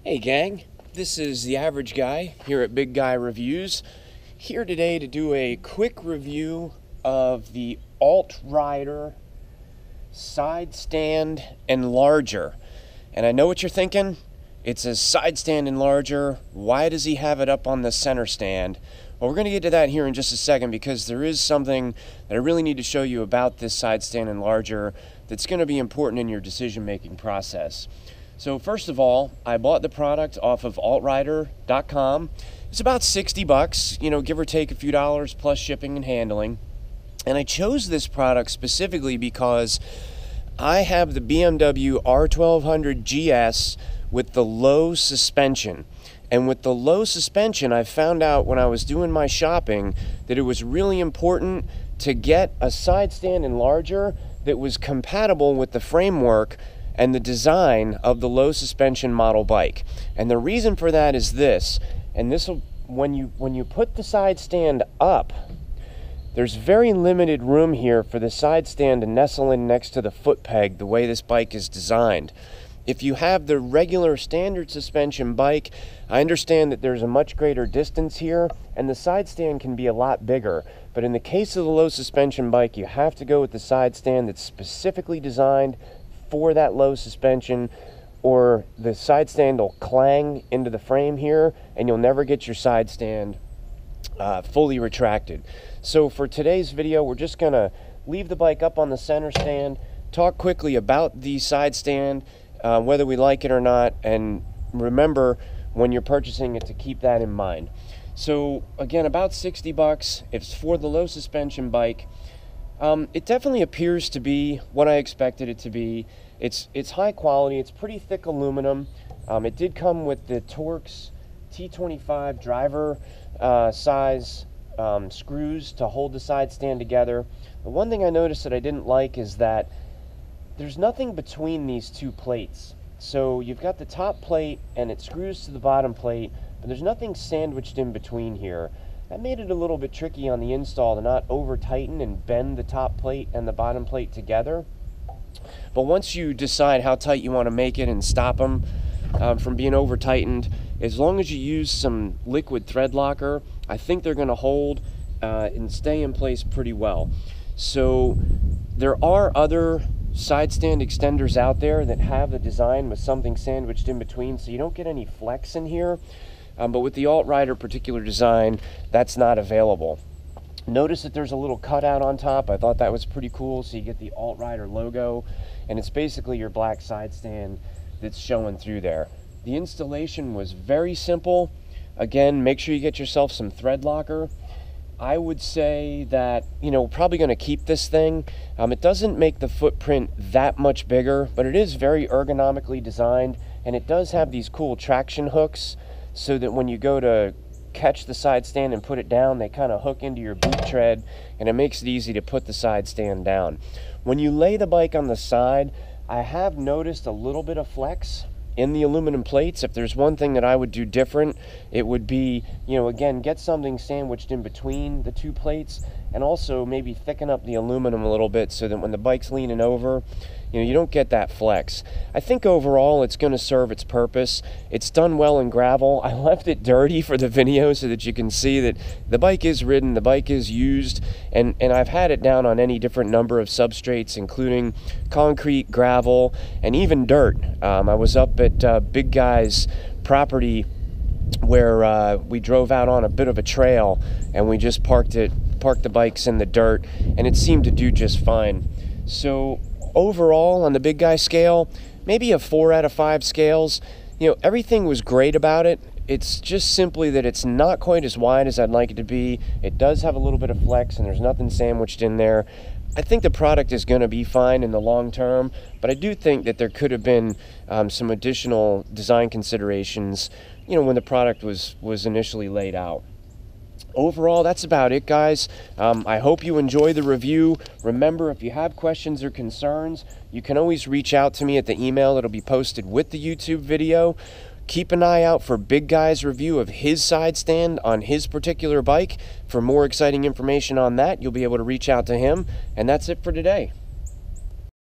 Hey gang, this is the average guy here at Big Guy Reviews, here today to do a quick review of the Enlarger side stand enlarger. And I know what you're thinking, it's a side stand enlarger, why does he have it up on the center stand? Well, we're going to get to that here in just a second because there is something that I really need to show you about this side stand enlarger that's going to be important in your decision making process. So first of all, I bought the product off of Enlarger.com. It's about 60 bucks, give or take a few dollars plus shipping and handling. And I chose this product specifically because I have the BMW R1200 GS with the low suspension. And with the low suspension, I found out when I was doing my shopping that it was really important to get a side stand enlarger that was compatible with the framework and the design of the low suspension model bike. And the reason for that is this, and this will, when you put the side stand up, there's very limited room here for the side stand to nestle in next to the foot peg the way this bike is designed. If you have the regular standard suspension bike, I understand that there's a much greater distance here and the side stand can be a lot bigger. But in the case of the low suspension bike, you have to go with the side stand that's specifically designed for that low suspension, or the side stand will clang into the frame here and you'll never get your side stand fully retracted. So for today's video, we're just gonna leave the bike up on the center stand, talk quickly about the side stand, whether we like it or not, and remember when you're purchasing it to keep that in mind. So again, about 60 bucks. It's for the low suspension bike. It definitely appears to be what I expected it to be. It's high quality, it's pretty thick aluminum. It did come with the Torx T25 driver size screws to hold the side stand together. The one thing I noticed that I didn't like is that there's nothing between these two plates. So you've got the top plate and it screws to the bottom plate, but there's nothing sandwiched in between here. That made it a little bit tricky on the install to not over tighten and bend the top plate and the bottom plate together. But once you decide how tight you want to make it and stop them from being over tightened, as long as you use some liquid thread locker, I think they're going to hold and stay in place pretty well. So there are other side stand extenders out there that have the design with something sandwiched in between, so you don't get any flex in here. But with the Enlarger particular design, that's not available. Notice that there's a little cutout on top. I thought that was pretty cool. So you get the Enlarger logo, and it's basically your black side stand that's showing through there. The installation was very simple. Again, make sure you get yourself some thread locker. I would say that, probably going to keep this thing. It doesn't make the footprint that much bigger, but it is very ergonomically designed, and it does have these cool traction hooks so that when you go to catch the side stand and put it down, they kind of hook into your boot tread, and it makes it easy to put the side stand down. When you lay the bike on the side, I have noticed a little bit of flex in the aluminum plates. If there's one thing that I would do different, it would be, again, get something sandwiched in between the two plates, and also maybe thicken up the aluminum a little bit so that when the bike's leaning over, you don't get that flex. I think overall it's going to serve its purpose. It's done well in gravel. I left it dirty for the video so that you can see that the bike is ridden, the bike is used, and I've had it down on any different number of substrates, including concrete, gravel, and even dirt. I was up at Big Guy's property where we drove out on a bit of a trail, and we just parked the bikes in the dirt, and it seemed to do just fine. So overall, on the Big Guy scale, maybe a 4 out of 5 scales. Everything was great about it. It's just simply that it's not quite as wide as I'd like it to be. It does have a little bit of flex, and there's nothing sandwiched in there. I think the product is going to be fine in the long term, but I do think that there could have been some additional design considerations, when the product was initially laid out. Overall, that's about it, guys. I hope you enjoy the review. Remember, if you have questions or concerns, you can always reach out to me at the email that'll be posted with the YouTube video. Keep an eye out for Big Guy's review of his side stand on his particular bike. For more exciting information on that, you'll be able to reach out to him. And that's it for today.